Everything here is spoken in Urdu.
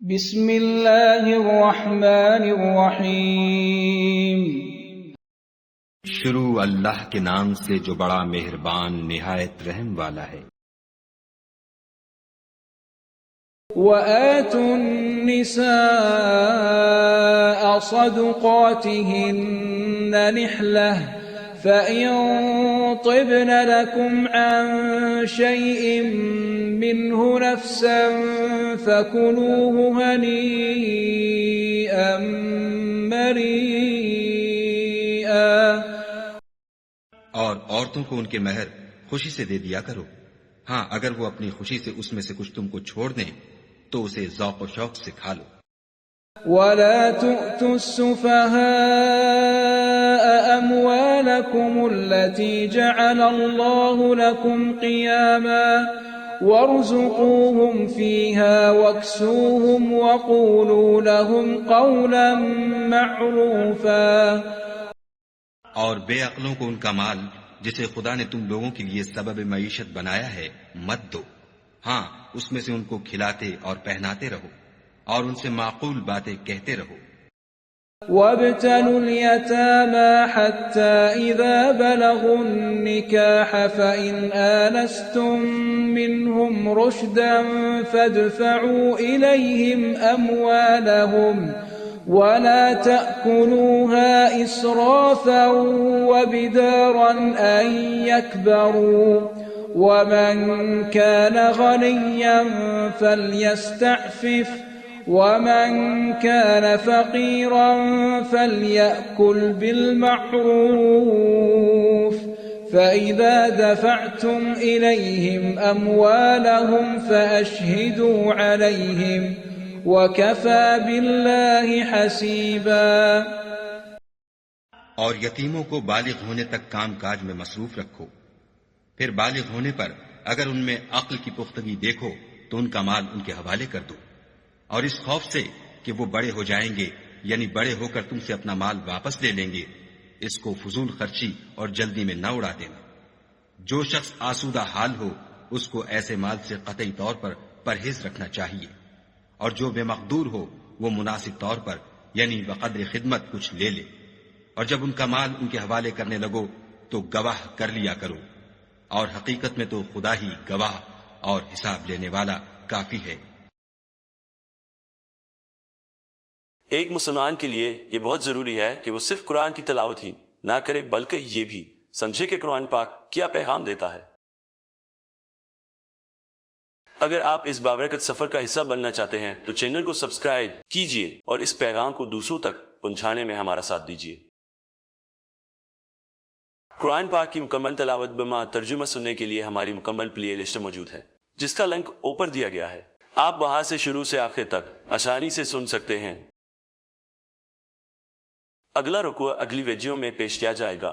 بسم اللہ الرحمن الرحیم۔ شروع اللہ کے نام سے جو بڑا مہربان نہایت رحم والا ہے۔ وَآتُوا النِّسَاءَ صَدُقَاتِهِنَّ نِحْلَةً فَإِن طِبْنَ لَكُمْ عَن شَيْءٍ مِّنْهُ نَفْسًا فَكُلُوهُ هَنِيئًا مَّرِيئًا۔ اور عورتوں کو ان کے مہر خوشی سے دے دیا کرو، ہاں اگر وہ اپنی خوشی سے اس میں سے کچھ تم کو چھوڑ دیں تو اسے ذوق و شوق سے کھا لو۔ وَلَا تُؤْتُوا السُّفَهَاءَ أَمْوَالَكُمُ الَّتِي جَعَلَ اللَّهُ لَكُمْ قِيَامًا وَارْزُقُوهُمْ فِيهَا وَاكْسُوهُمْ وَقُولُوا لَهُمْ قَوْلًا مَّعْرُوفًا۔ اور بے عقلوں کو ان کا مال جسے خدا نے تم لوگوں کے لیے سبب معیشت بنایا ہے مت دو، ہاں اس میں سے ان کو کھلاتے اور پہناتے رہو اور ان سے معقول باتیں کہتے رہو۔ وَابْتَلُوا الْيَتَامَىٰ حَتَّىٰ إِذَا بَلَغُوا النِّكَاحَ فَإِنْ آنَسْتُم مِّنْهُمْ رُشْدًا فَادْفَعُوا إِلَيْهِمْ أَمْوَالَهُمْ وَلَا تَأْكُلُوهَا إِسْرَافًا وَبِدَارًا أَن يَكْبَرُوا ۚ وَمَن كَانَ غَنِيًّا فَلْيَسْتَعْفِفْ وَمَن كَانَ فَقِيرًا فَلْيَأْكُلْ بِالْمَعْرُوفِ فَإِذَا دَفَعْتُمْ إِلَيْهِمْ أَمْوَالَهُمْ فَأَشْهِدُوا عَلَيْهِمْ وَكَفَى بِاللَّهِ حَسِيبًا۔ اور یتیموں کو بالغ ہونے تک کام کاج میں مصروف رکھو، پھر بالغ ہونے پر اگر ان میں عقل کی پختگی دیکھو تو ان کا مال ان کے حوالے کر دو، اور اس خوف سے کہ وہ بڑے ہو جائیں گے یعنی بڑے ہو کر تم سے اپنا مال واپس لے لیں گے، اس کو فضول خرچی اور جلدی میں نہ اڑا دینا۔ جو شخص آسودہ حال ہو اس کو ایسے مال سے قطعی طور پر پرہیز رکھنا چاہیے، اور جو بے مقدور ہو وہ مناسب طور پر یعنی بقدر خدمت کچھ لے لے، اور جب ان کا مال ان کے حوالے کرنے لگو تو گواہ کر لیا کرو، اور حقیقت میں تو خدا ہی گواہ اور حساب لینے والا کافی ہے۔ ایک مسلمان کے لیے یہ بہت ضروری ہے کہ وہ صرف قرآن کی تلاوت ہی نہ کرے بلکہ یہ بھی سمجھے کہ قرآن پاک کیا پیغام دیتا ہے۔ اگر آپ اس بابرکت سفر کا حصہ بننا چاہتے ہیں تو چینل کو سبسکرائب کیجئے اور اس پیغام کو دوسروں تک پہنچانے میں ہمارا ساتھ دیجئے۔ قرآن پاک کی مکمل تلاوت بما ترجمہ سننے کے لیے ہماری مکمل پلے لسٹ موجود ہے جس کا لنک اوپر دیا گیا ہے، آپ وہاں سے شروع سے آخر تک آسانی سے سن سکتے ہیں۔ اگلا رکوع اگلی ویڈیو میں پیش کیا جائے گا۔